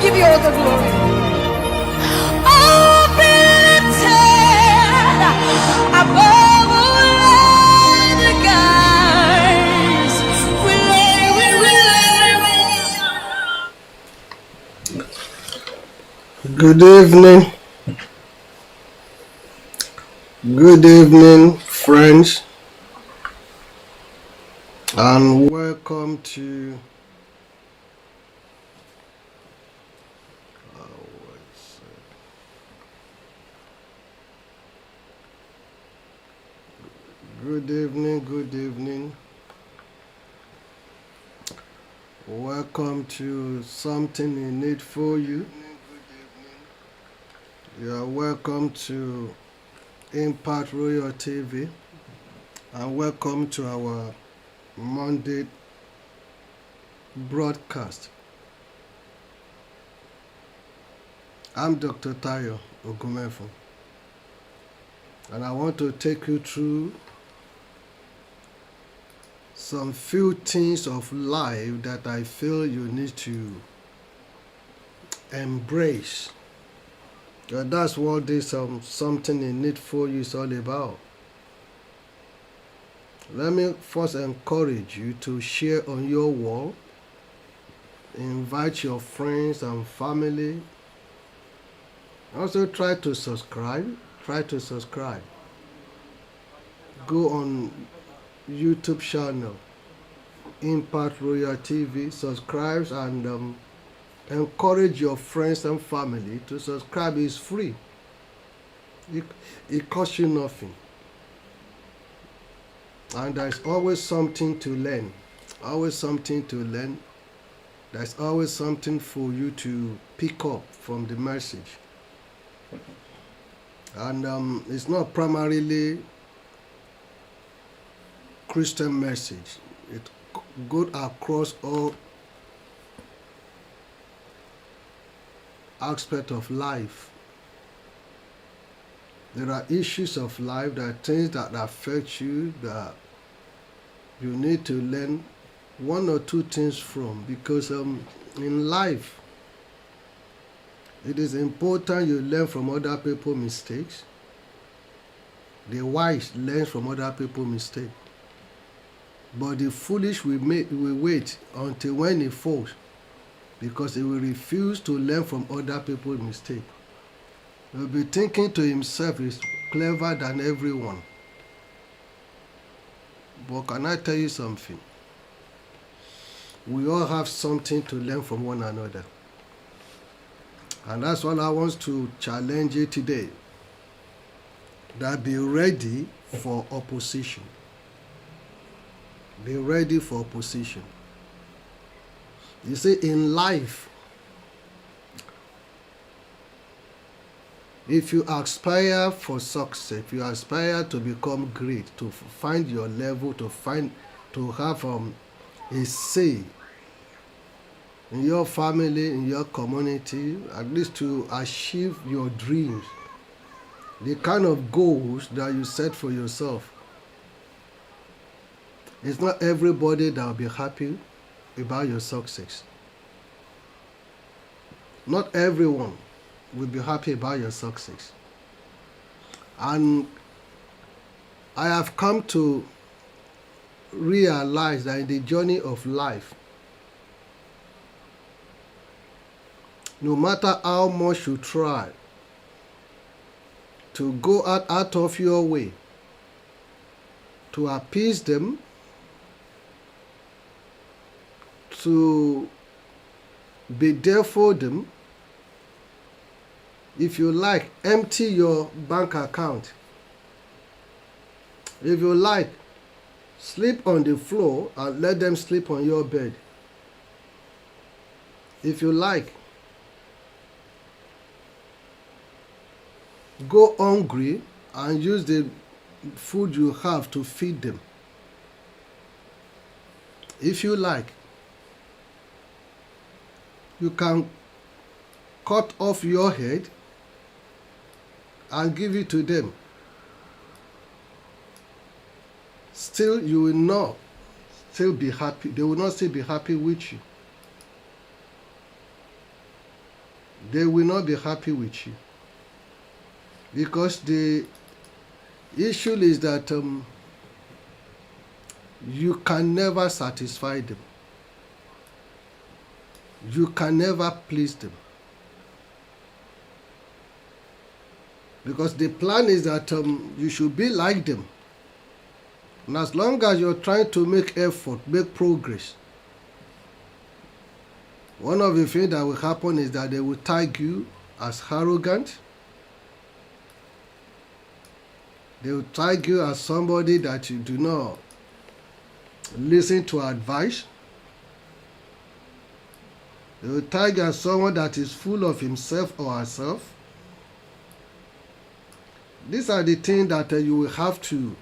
give you all the glory. Oh, be lifted above all the gods. Good evening. Good evening, friends, and welcome to good evening, good evening. Welcome to Something in It For You. You are welcome to Impact Royal TV, and welcome to our Monday broadcast. I'm Dr. Tayo OGUNMEFUN, and I want to take you through some few things of life that I feel you need to embrace. That's what this Something in It For You is all about. Let me first encourage you to share on your wall, invite your friends and family. Also try to subscribe. Go on YouTube channel, Impact Royal TV, subscribe and encourage your friends and family to subscribe. It's free. It costs you nothing. And there's always something to learn. There's always something for you to pick up from the message. And it's not primarily Christian message. It goes across all aspects of life. There are issues of life, there are things that affect you that you need to learn one or two things from, because in life it is important you learn from other people's mistakes. The wise learn from other people's mistakes, but the foolish will wait until when he falls, because he will refuse to learn from other people's mistakes. He will be thinking to himself he's clever than everyone. But can I tell you something? We all have something to learn from one another. And that's what I want to challenge you today. That be ready for opposition. Be ready for opposition. You see, in life, if you aspire for success, if you aspire to become great, to find your level, to have a say in your family, in your community, at least to achieve your dreams, the kind of goals that you set for yourself, it's not everybody that will be happy about your success. Not everyone will be happy about your success. And I have come to realize that in the journey of life, no matter how much you try to go out of your way to appease them, to be there for them, if you like, empty your bank account. If you like, sleep on the floor and let them sleep on your bed. If you like, go hungry and use the food you have to feed them. If you like, you can cut off your head and give it to them. Still, you will not still be happy. They will not still be happy with you. they will not be happy with you. Because the issue is that you can never satisfy them. You can never please them. Because the plan is that you should be like them. And as long as you're trying to make effort, make progress, one of the things that will happen is that they will tag you as arrogant. They will tag you as somebody that you do not listen to advice. They will tag you as someone that is full of himself or herself. These are the things that you will have to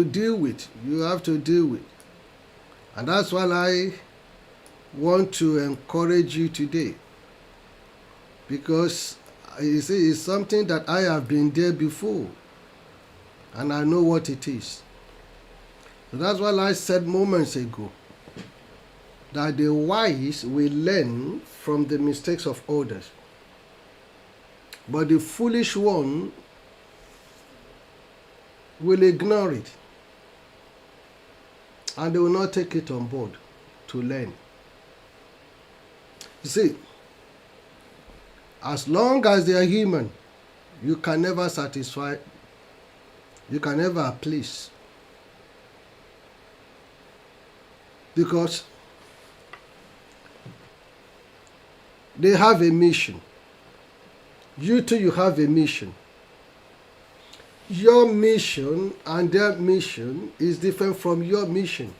deal with. You have to deal with. And that's why I want to encourage you today. Because you see, it's something that I have been there before. And I know what it is. So that's why I said moments ago that the wise will learn from the mistakes of others. But the foolish one will ignore it. And they will not take it on board to learn. You see, as long as they are human, you can never satisfy, you can never please. Because they have a mission. You too, you have a mission. Your mission and their mission is different from your mission.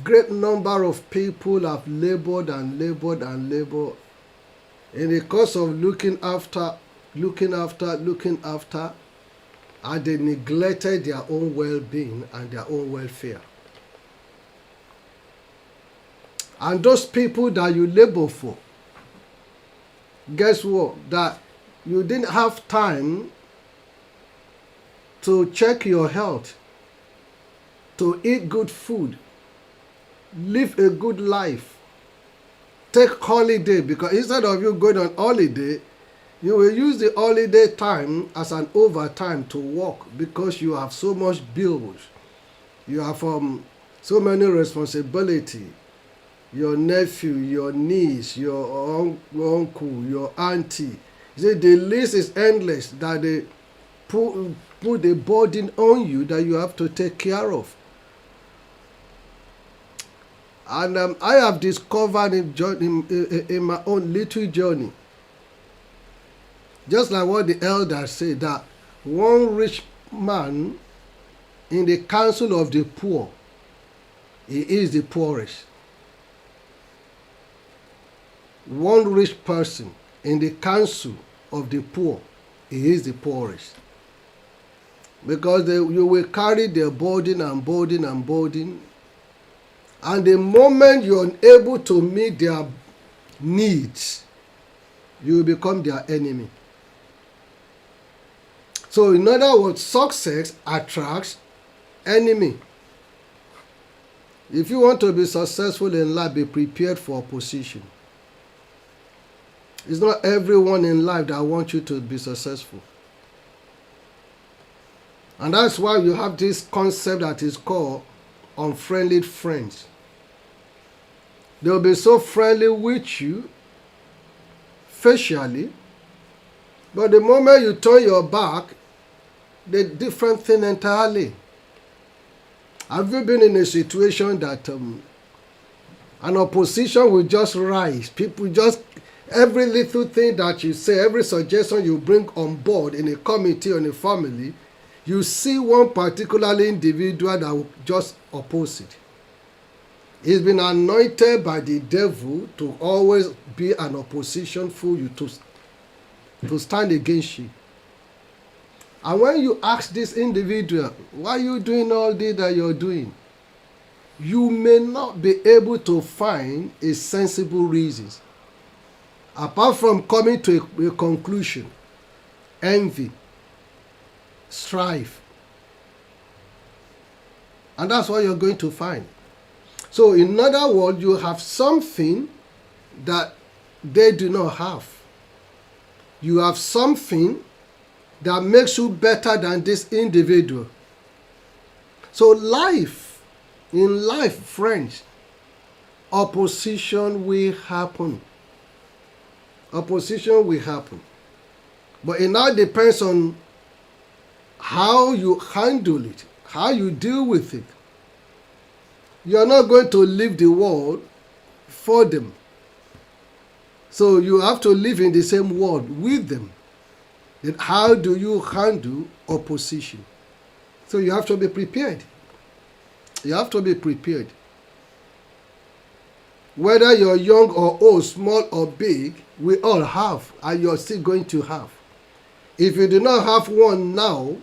Great number of people have labored and labored and labored in the course of looking after, and they neglected their own well-being and their own welfare. And those people that you labor for, guess what? That you didn't have time to check your health, to eat good food, live a good life, take holiday, because instead of you going on holiday, you will use the holiday time as an overtime to work because you have so much bills, you have so many responsibility. Your nephew, your niece, your uncle, your auntie. You see, the list is endless that they put a burden on you that you have to take care of. And I have discovered in my own little journey, just like what the elders say, that one rich man in the council of the poor, he is the poorest. One rich person in the council of the poor, he is the poorest. Because you will carry their burden and burden and burden. And the moment you're unable to meet their needs, you will become their enemy. So in other words, success attracts enemy. If you want to be successful in life, be prepared for opposition. It's not everyone in life that wants you to be successful. And that's why you have this concept that is called unfriendly friends. They'll be so friendly with you facially, but the moment you turn your back, they're different thing entirely. Have you been in a situation that an opposition will just rise? People just, every little thing that you say, every suggestion you bring on board in a committee or in a family, you see one particular individual that will just oppose it. He's been anointed by the devil to always be an opposition for you, to stand against you. And when you ask this individual, why are you doing all this that you're doing? You may not be able to find a sensible reason. Apart from coming to a conclusion, envy, strife. And that's what you're going to find. So in other words, you have something that they do not have. You have something that makes you better than this individual. So in life, friends, opposition will happen. Opposition will happen. But it now depends on how you handle it, how you deal with it. You are not going to leave the world for them. So you have to live in the same world with them. Then how do you handle opposition? So you have to be prepared. You have to be prepared. Whether you're young or old, small or big, we all have, and you're still going to have. If you do not have one now,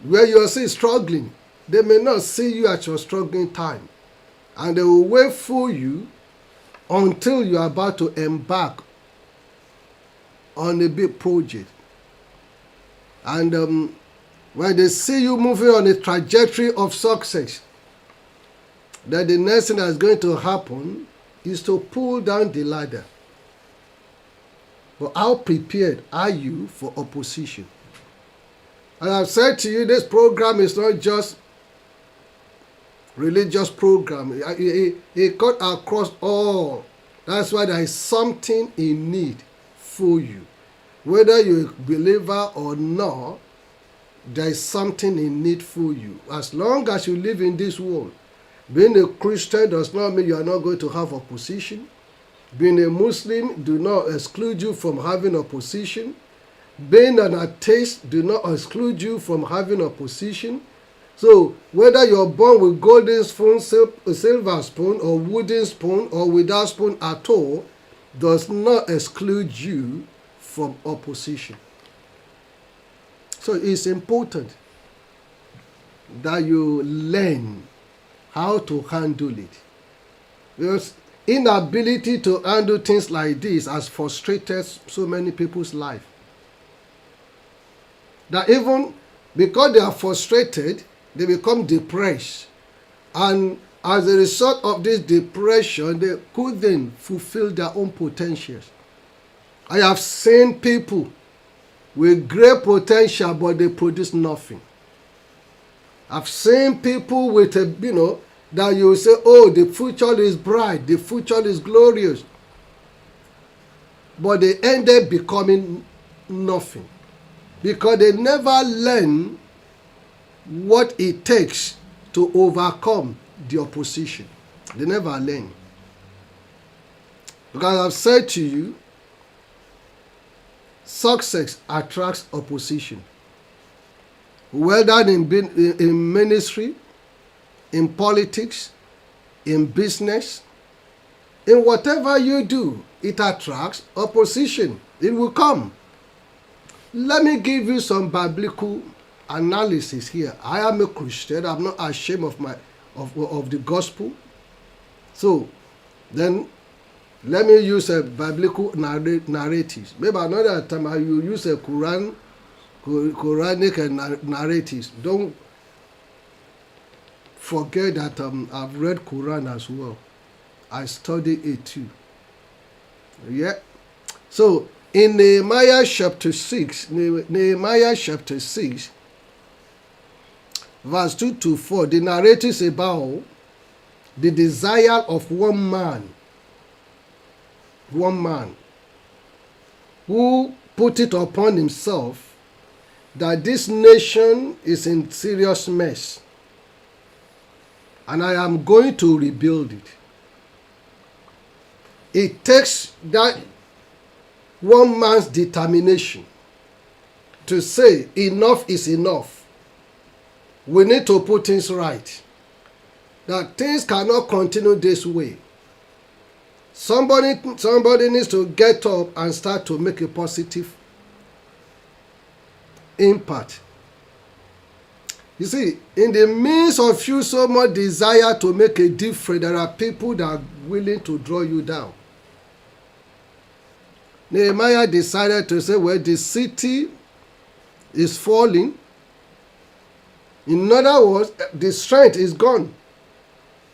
where you're still struggling, they may not see you at your struggling time. And they will wait for you until you are about to embark on a big project. And when they see you moving on a trajectory of success, then the next thing that's going to happen is to pull down the ladder. But how prepared are you for opposition? And I've said to you, this program is not just religious program. It cut across all. That's why there is something in need for you. Whether you're a believer or not, there is something in need for you. As long as you live in this world, being a Christian does not mean you are not going to have opposition. Being a Muslim do not exclude you from having opposition. Being an atheist do not exclude you from having opposition. So whether you're born with golden spoon, silver spoon, or wooden spoon, or without spoon at all, does not exclude you from opposition. So it's important that you learn how to handle it. Because inability to handle things like this has frustrated so many people's life. That even because they are frustrated, they become depressed. And as a result of this depression, they couldn't fulfill their own potentials. I have seen people with great potential, but they produce nothing. I've seen people with that you say, oh, the future is bright, the future is glorious. But they end up becoming nothing. Because they never learn what it takes to overcome the opposition. They never learn. Because I've said to you, success attracts opposition. Whether in ministry, in politics, in business, in whatever you do, it attracts opposition. It will come. Let me give you some biblical analysis here. I am a Christian. I'm not ashamed of the gospel. So then let me use a biblical narratives. Maybe another time I will use a Quranic narratives. Don't forget that I've read Quran as well. I studied it too. Yeah. So in Nehemiah chapter 6, verse 2 to 4, the narrative is about the desire of one man who put it upon himself that this nation is in serious mess and I am going to rebuild it. It takes that one man's determination to say enough is enough. We need to put things right. That things cannot continue this way. Somebody needs to get up and start to make a positive impact. You see, in the midst of you so much desire to make a difference, there are people that are willing to draw you down. Nehemiah decided to say, well, the city is falling. In other words, the strength is gone.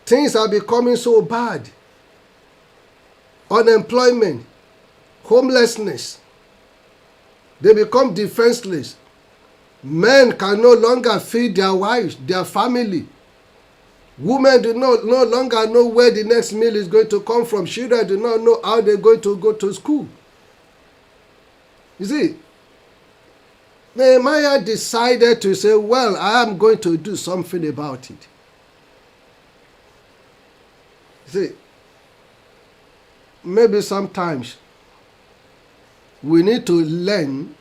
Things are becoming so bad. Unemployment, homelessness. They become defenseless. Men can no longer feed their wives, their family. Women do no longer know where the next meal is going to come from. Children do not know how they're going to go to school. You see, Nehemiah decided to say, well, I am going to do something about it. You see, maybe sometimes we need to learn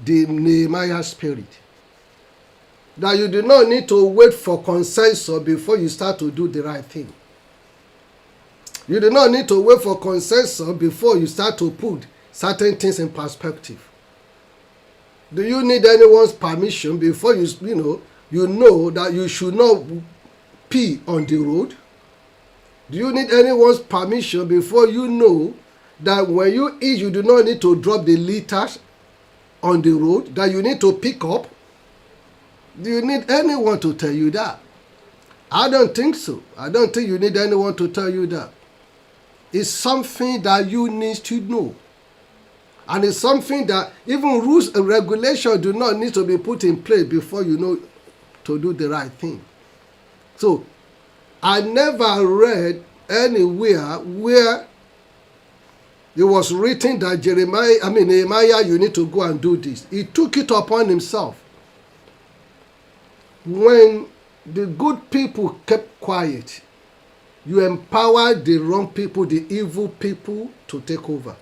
the Nehemiah spirit. That you do not need to wait for consensus before you start to do the right thing. You do not need to wait for consensus before you start to put certain things in perspective. Do you need anyone's permission before you know that you should not pee on the road? Do you need anyone's permission before you know that when you eat you do not need to drop the litters on the road, that you need to pick up? Do you need anyone to tell you that? I don't think so. I don't think you need anyone to tell you that. It's something that you need to know. And it's something that even rules and regulations do not need to be put in place before you know to do the right thing. So, I never read anywhere where it was written that Nehemiah, you need to go and do this. He took it upon himself. When the good people kept quiet, you empowered the wrong people, the evil people, to take over.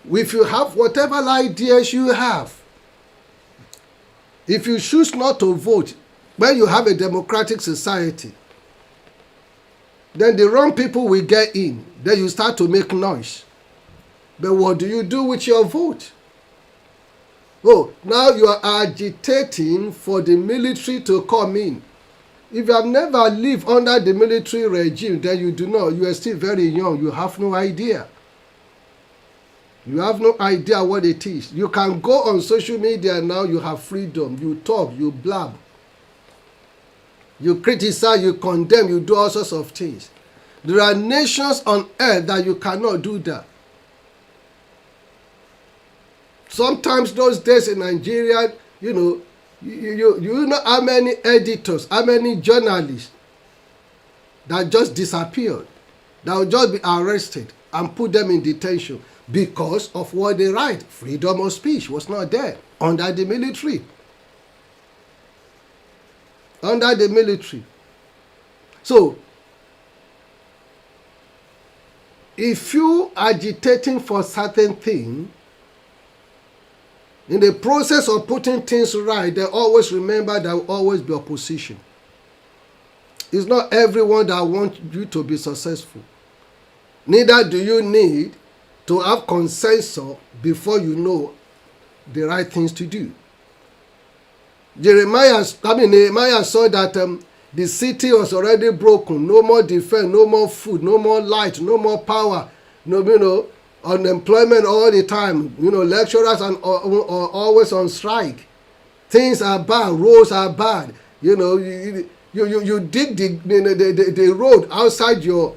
If you have whatever ideas you have, if you choose not to vote when you have a democratic society, then the wrong people will get in. Then you start to make noise. But what do you do with your vote? Oh, now you are agitating for the military to come in. If you have never lived under the military regime, then you do not. You are still very young. You have no idea. You have no idea what it is. You can go on social media now. You have freedom. You talk. You blab. You criticize. You condemn. You do all sorts of things. There are nations on earth that you cannot do that. Sometimes those days in Nigeria, you know how many editors, how many journalists that just disappeared, that will just be arrested and put them in detention because of what they write. Freedom of speech was not there under the military. Under the military. So, if you are agitating for certain things, in the process of putting things right, they always remember there will always be opposition. It's not everyone that wants you to be successful. Neither do you need to have consensus before you know the right things to do. Nehemiah saw that the city was already broken. No more defense, no more food, no more light, no more power. Unemployment all the time. Lecturers are always on strike. Things are bad. Roads are bad. You dig the road outside your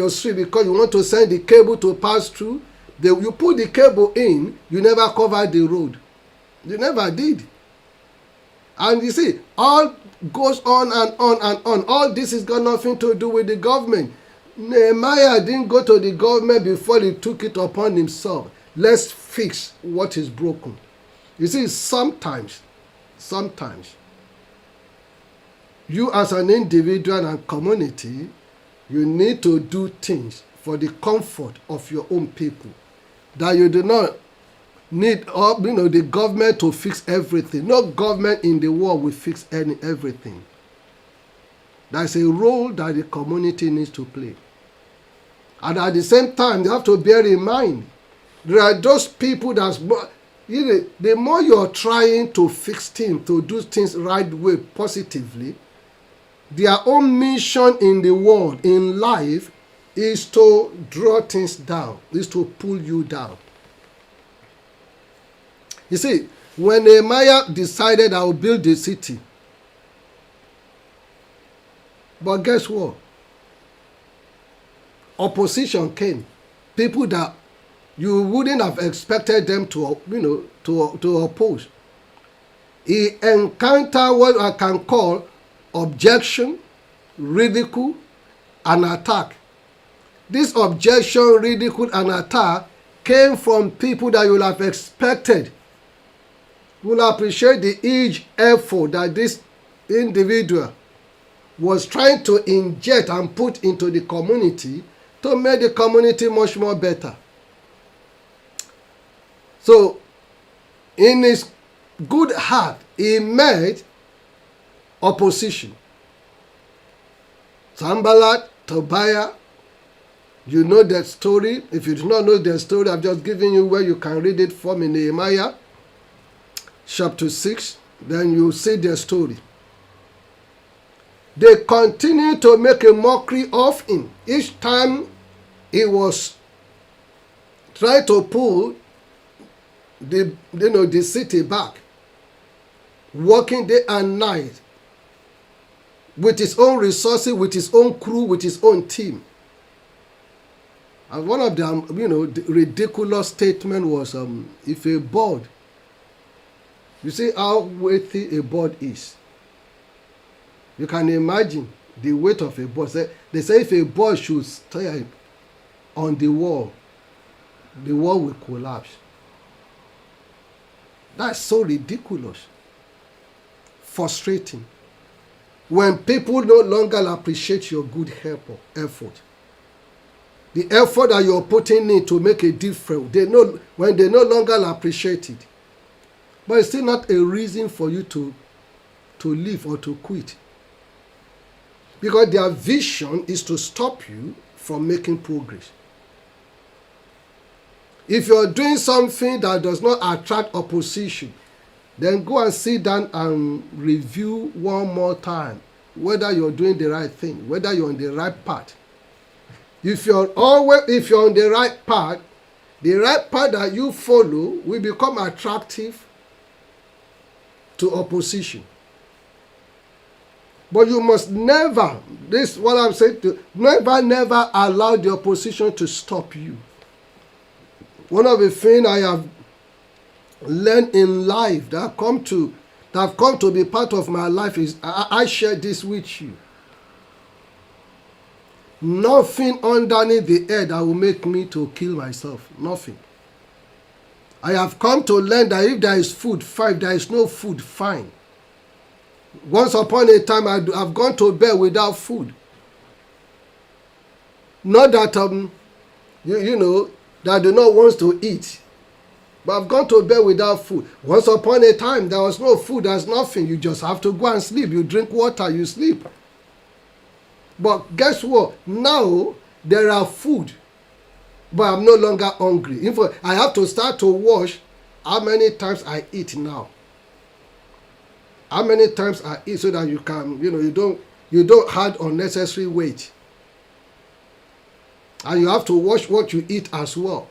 street because you want to send the cable to pass through. You put the cable in. You never covered the road. You never did. And you see, all goes on and on and on. All this has got nothing to do with the government. Nehemiah didn't go to the government before he took it upon himself. Let's fix what is broken. You see, sometimes, you as an individual and community, you need to do things for the comfort of your own people. That you do not need the government to fix everything. No government in the world will fix everything. There's a role that the community needs to play. And at the same time, you have to bear in mind, there are those people the more you're trying to fix things, to do things right way, positively, their own mission in the world, in life, is to draw things down, is to pull you down. You see, when Nehemiah decided I will build the city, But guess what? Opposition came. People that you wouldn't have expected them to, to oppose. He encountered what I can call objection, ridicule, and attack. This objection, ridicule, and attack came from people that you will have expected. You will appreciate the huge effort that this individual was trying to inject and put into the community to make the community much more better. So, in his good heart, he met opposition. Sanballat, Tobiah, you know that story. If you do not know the story, I've just given you where you can read it from in Nehemiah chapter 6. Then you see their story. They continued to make a mockery of him. Each time he was trying to pull the city back, working day and night with his own resources, with his own crew, with his own team. And one of them, the ridiculous statement was, if a bird, you see how weighty a bird is. You can imagine the weight of a bird. They say if a bird should stay on the wall will collapse. That's so ridiculous. Frustrating. When people no longer appreciate your good effort. The effort that you're putting in to make a difference, when they no longer appreciate it. But it's still not a reason for you to leave or to quit. Because their vision is to stop you from making progress. If you're doing something that does not attract opposition, then go and sit down and review one more time whether you're doing the right thing, whether you're on the right path. If you're on the right path that you follow will become attractive to opposition. But you must never, this is what I'm saying, never allow the opposition to stop you. One of the things I have learned in life that have come to be part of my life is I share this with you. Nothing underneath the earth that will make me to kill myself. Nothing. I have come to learn that if there is food, fine. If there is no food, fine. Once upon a time, I've gone to bed without food. Not that that I do not want to eat, but I've gone to bed without food. Once upon a time, there was no food. There's nothing. You just have to go and sleep. You drink water. You sleep. But guess what? Now there are food, but I'm no longer hungry. In fact, I have to start to watch how many times I eat now. How many times I eat so that you can, you don't add unnecessary weight. And you have to watch what you eat as well.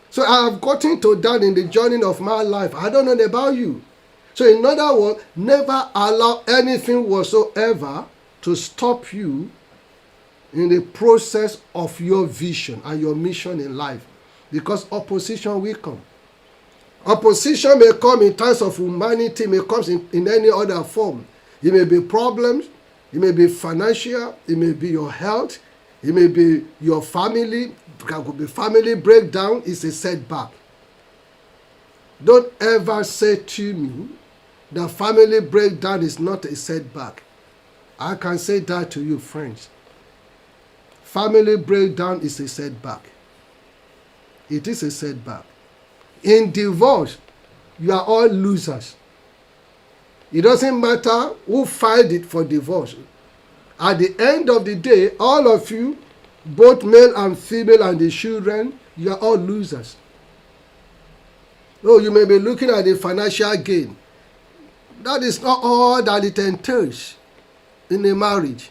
So I have gotten to that in the journey of my life. I don't know about you. So in other words, never allow anything whatsoever to stop you in the process of your vision and your mission in life. Because opposition will come. Opposition may come in terms of humanity, may come in any other form. It may be problems, it may be financial, it may be your health, it may be your family. It could be family breakdown. It's a setback. Don't ever say to me that family breakdown is not a setback. I can say that to you, friends. Family breakdown is a setback. It is a setback. In divorce, you are all losers. It doesn't matter who filed it for divorce. At the end of the day, all of you, both male and female and the children, you are all losers. Oh, you may be looking at the financial gain. That is not all that it entails in a marriage.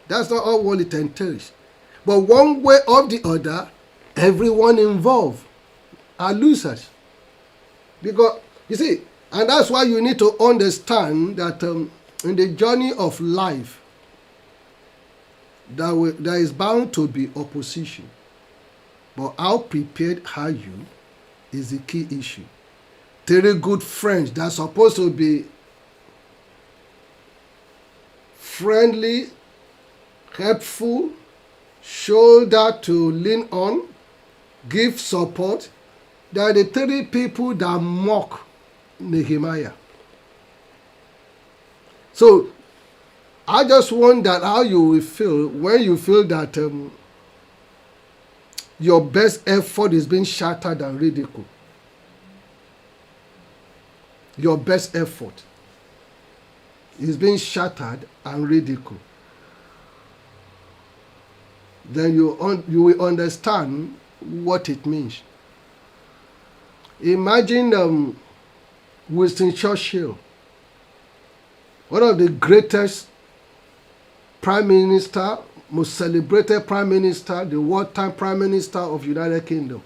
That's not all what it entails. But one way or the other, everyone involved are losers. Because, you see, and that's why you need to understand that in the journey of life, there is bound to be opposition. But how prepared are you is the key issue. 3 good friends that are supposed to be friendly, helpful, shoulder to lean on, give support. They are the 3 people that mock Nehemiah. So I just wonder how you will feel when you feel that your best effort is being shattered and ridiculed. Your best effort is being shattered and ridiculed. Then you will understand what it means. Imagine Winston Churchill, one of the greatest prime minister, most celebrated prime minister, the wartime prime minister of United Kingdom.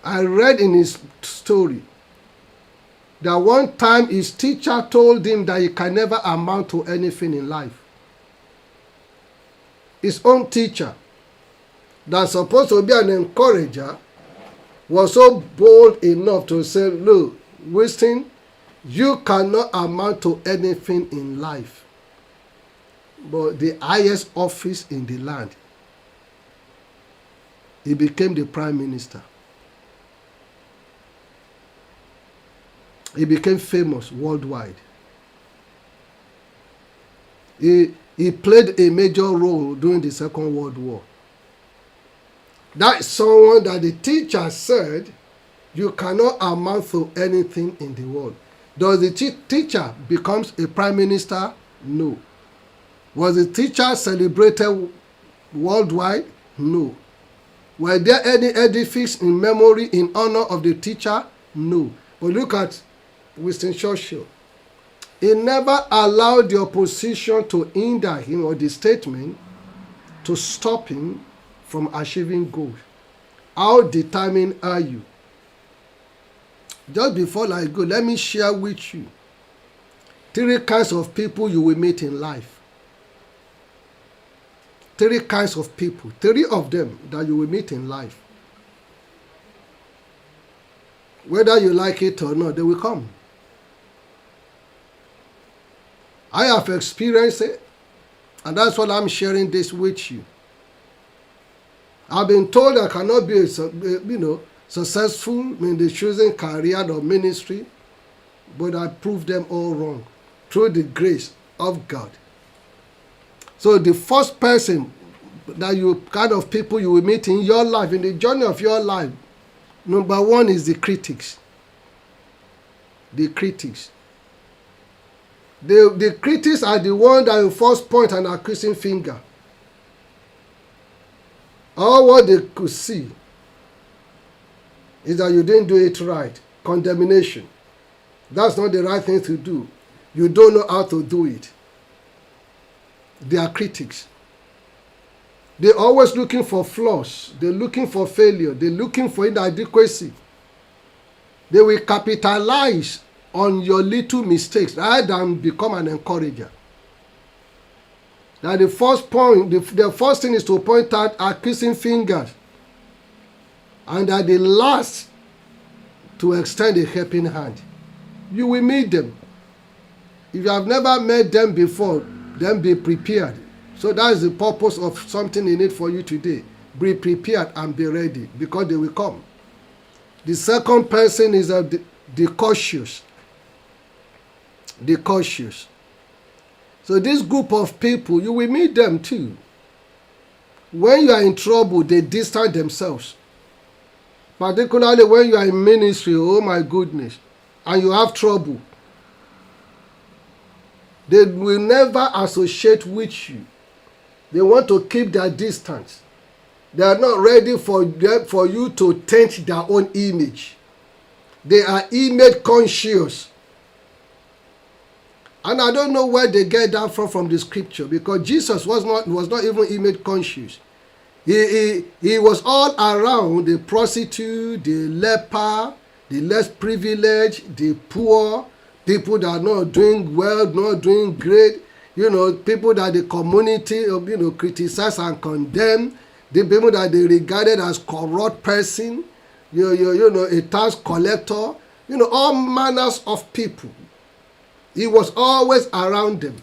I read in his story that one time his teacher told him that he can never amount to anything in life. His own teacher, that's supposed to be an encourager, was so bold enough to say, look, Winston, you cannot amount to anything in life but the highest office in the land. He became the prime minister. He became famous worldwide. He played a major role during the Second World War. That's someone that the teacher said, you cannot amount to anything in the world. Does the teacher becomes a prime minister? No. Was the teacher celebrated worldwide? No. Were there any edifices in memory in honor of the teacher? No. But look at Winston Churchill. He never allowed the opposition to hinder him or the statement to stop him from achieving goals. How determined are you? Just before I go, let me share with you 3 kinds of people you will meet in life. 3 kinds of people, 3 of them that you will meet in life. Whether you like it or not, they will come. I have experienced it, and that's why I'm sharing this with you. I've been told I cannot be successful in the chosen career or ministry, but I proved them all wrong through the grace of God. So the first person that kind of people you will meet in your life, in the journey of your life, number 1 is the critics. The critics. The critics are the ones that will first point an accusing finger. All what they could see is that you didn't do it right. Condemnation. That's not the right thing to do. You don't know how to do it. They are critics. They're always looking for flaws. They're looking for failure. They're looking for inadequacy. They will capitalize on your little mistakes rather than become an encourager. Now the first point, the first thing is to point out accusing fingers. And that the last to extend a helping hand. You will meet them. If you have never met them before, then be prepared. So that is the purpose of something in it for you today. Be prepared and be ready because they will come. The second person is the cautious. The cautious. So this group of people, you will meet them too. When you are in trouble, they distance themselves. Particularly when you are in ministry, oh my goodness, and you have trouble. They will never associate with you. They want to keep their distance. They are not ready for you to taint their own image. They are image conscious. And I don't know where they get that from the scripture, because Jesus was not even image conscious. He was all around the prostitute, the leper, the less privileged, the poor, people that are not doing well, not doing great, people that the community, criticize and condemn, the people that they regarded as corrupt person, a tax collector, all manners of people. He was always around them.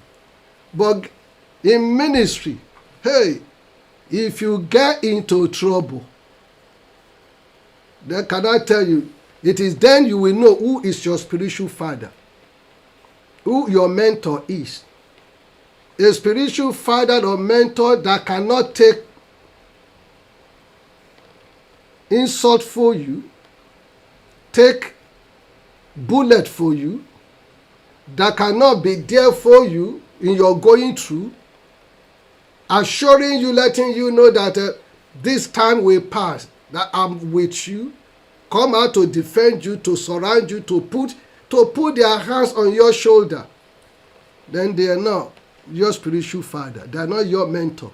But in ministry, hey, if you get into trouble, then can I tell you, it is then you will know who is your spiritual father, who your mentor is. A spiritual father or mentor that cannot take insult for you, take bullet for you, that cannot be there for you in your going through, assuring you, letting you know that this time will pass, that I'm with you, come out to defend you, to surround you, to put their hands on your shoulder, then they are not your spiritual father. They are not your mentor.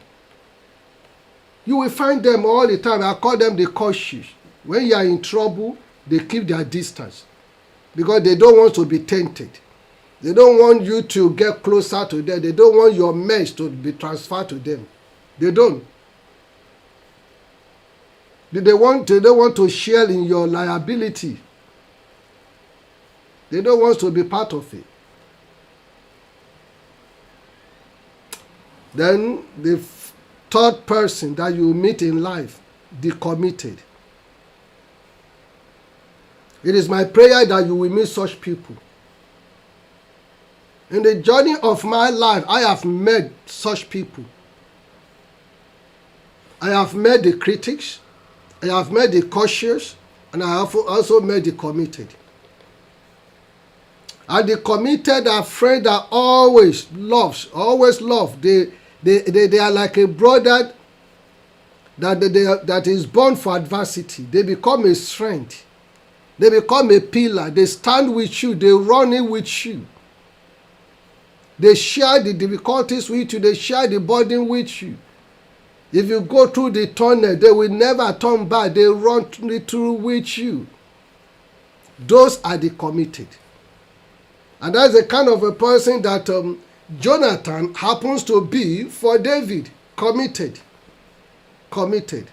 You will find them all the time. I call them the cautious. When you are in trouble, they keep their distance because they don't want to be tainted. They don't want you to get closer to them. They don't want your mess to be transferred to them. They don't. They don't want to share in your liability. They don't want to be part of it. Then the third person that you meet in life, the committed. It is my prayer that you will meet such people. In the journey of my life, I have met such people. I have met the critics, I have met the cautious, and I have also met the committed. And the committed are friends that always love. They are like a brother that is born for adversity. They become a strength. They become a pillar. They stand with you. They run in with you. They share the difficulties with you. They share the burden with you. If you go through the tunnel, they will never turn back. They run through with you. Those are the committed. And that's the kind of a person that Jonathan happens to be for David. Committed. Committed.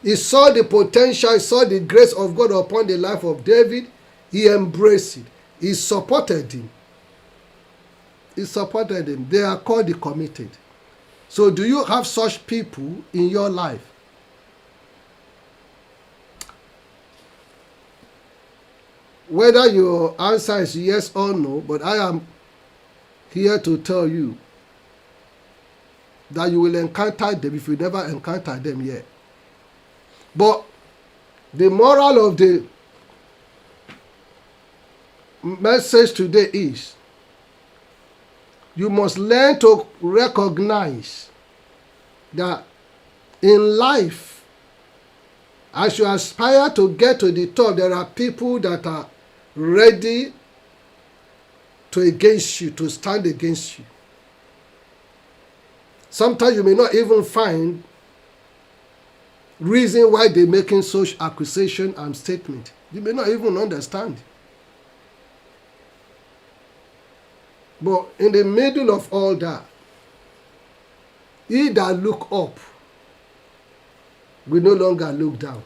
He saw the potential, he saw the grace of God upon the life of David. He embraced it. He supported him. He supported him. They are called the committed. So do you have such people in your life? Whether your answer is yes or no, but I am here to tell you that you will encounter them if you never encountered them yet. But the moral of the message today is you must learn to recognize that in life, as you aspire to get to the top, there are people that are ready to stand against you. Sometimes you may not even find reason why they're making such accusation and statement. You may not even understand. But in the middle of all that, he that look up will no longer look down.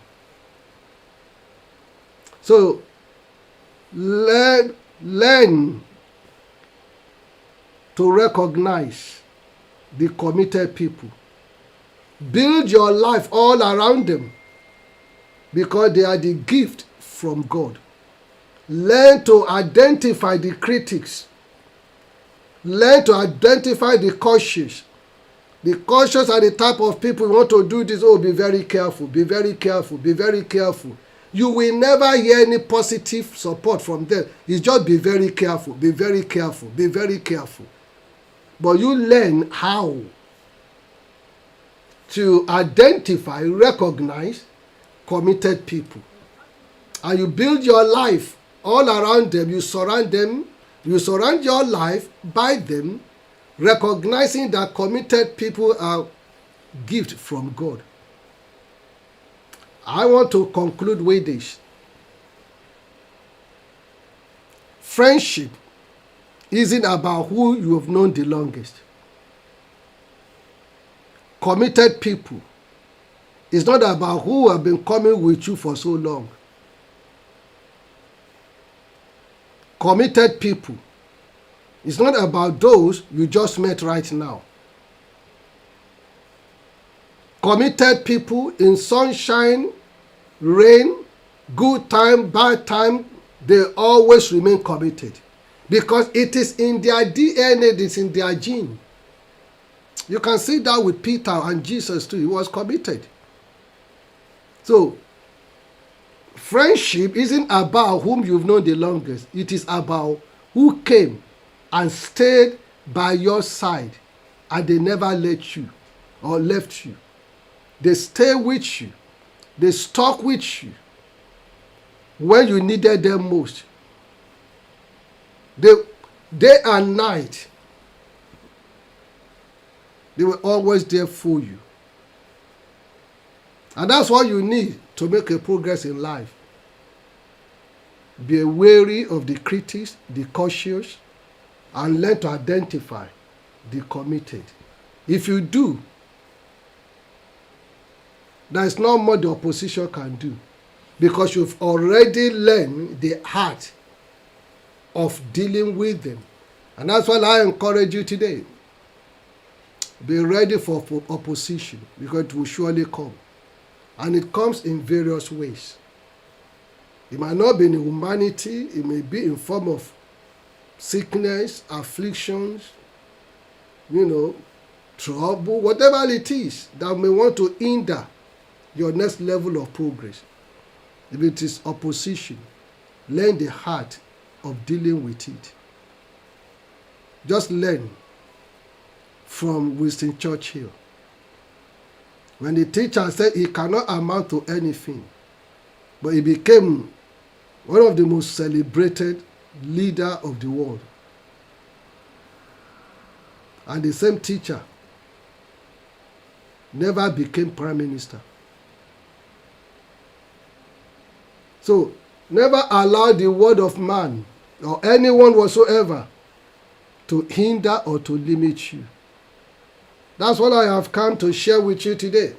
So learn to recognize the committed people. Build your life all around them because they are the gift from God. Learn to identify the critics. Learn to identify the cautious. The cautious are the type of people who want to do this. Oh, be very careful, be very careful, be very careful. You will never hear any positive support from them. It's just be very careful, be very careful, be very careful. But you learn how to identify, recognize committed people. And you build your life all around them. You surround your life by them, recognizing that committed people are gift from God. I want to conclude with this. friendship isn't about who you have known the longest. Committed people, it's not about who have been coming with you for so long. Committed people, it's not about those you just met right now. Committed people, in sunshine, rain, good time, bad time, they always remain committed. Because it is in their DNA, it is in their gene. You can see that with Peter and Jesus too. He was committed. So, friendship isn't about whom you've known the longest. It is about who came and stayed by your side and they never let you or left you. They stay with you. They stuck with you when you needed them most. Day and night, they were always there for you. And that's what you need to make a progress in life. Be wary of the critics, the cautious, and learn to identify the committed. If you do, there is not much the opposition can do, because you've already learned the art of dealing with them. And that's why I encourage you today. Be ready for opposition, because it will surely come. And it comes in various ways. It might not be in humanity, it may be in form of sickness, afflictions, trouble, whatever it is that may want to hinder your next level of progress. If it is opposition, learn the art of dealing with it. Just learn from Winston Churchill. When the teacher said he cannot amount to anything, but he became one of the most celebrated leaders of the world. And the same teacher never became prime minister. So, never allow the word of man or anyone whatsoever to hinder or to limit you. That's what I have come to share with you today.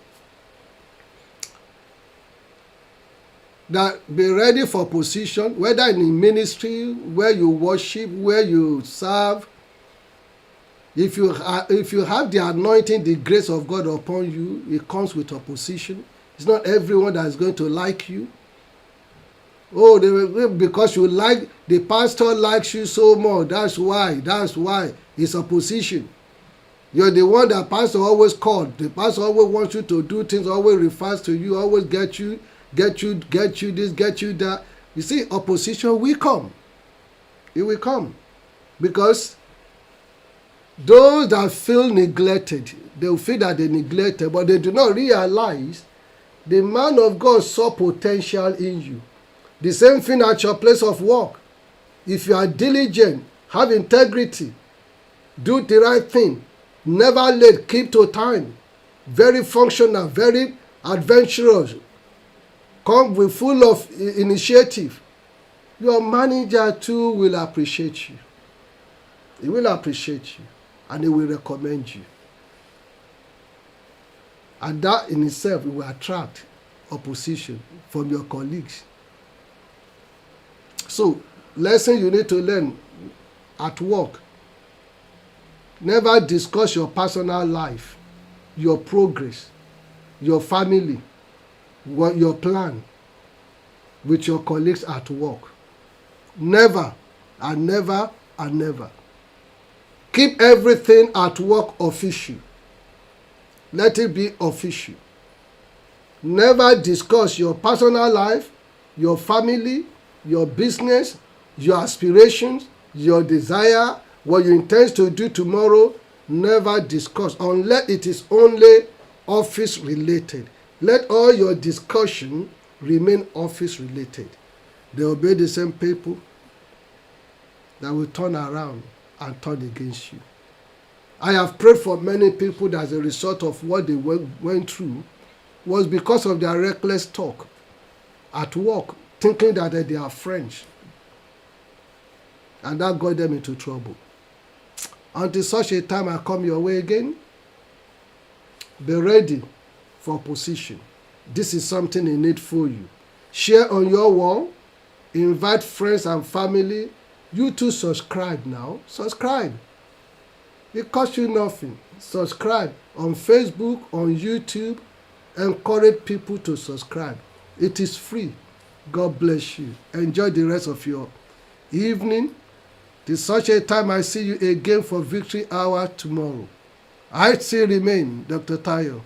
That be ready for position, whether in ministry, where you worship, where you serve. If you have the anointing, the grace of God upon you, it comes with opposition. It's not everyone that is going to like you. Oh, because you like, the pastor likes you so much. That's why it's opposition. You're the one that pastor always called. The pastor always wants you to do things, always refers to you, always get you this, get you that. You see, opposition will come. It will come. Because those that feel neglected, they will feel that they're neglected, but they do not realize the man of God saw potential in you. The same thing at your place of work. If you are diligent, have integrity, do the right thing, never late, keep to time, very functional, very adventurous, come with full of initiative, your manager too will appreciate you. He will appreciate you and he will recommend you. And that in itself will attract opposition from your colleagues. So, lesson you need to learn at work. Never discuss your personal life, your progress, your family, your plan with your colleagues at work. Never and never and never. Keep everything at work official. Let it be official. Never discuss your personal life, your family, your business, your aspirations, your desire, what you intend to do tomorrow. Never discuss unless it is only office related. Let all your discussion remain office related. They will be the same people that will turn around and turn against you. I have prayed for many people that as a result of what they went through was because of their reckless talk at work, thinking that they are friends. and that got them into trouble. Until such a time I come your way again, be ready for position. This is something in need for you. Share on your wall, invite friends and family. You too subscribe now. Subscribe. It costs you nothing. Subscribe on Facebook, on YouTube. Encourage people to subscribe. It is free. God bless you. Enjoy the rest of your evening. Till such a time I see you again for Victory Hour tomorrow. I still remain Dr. Tayo.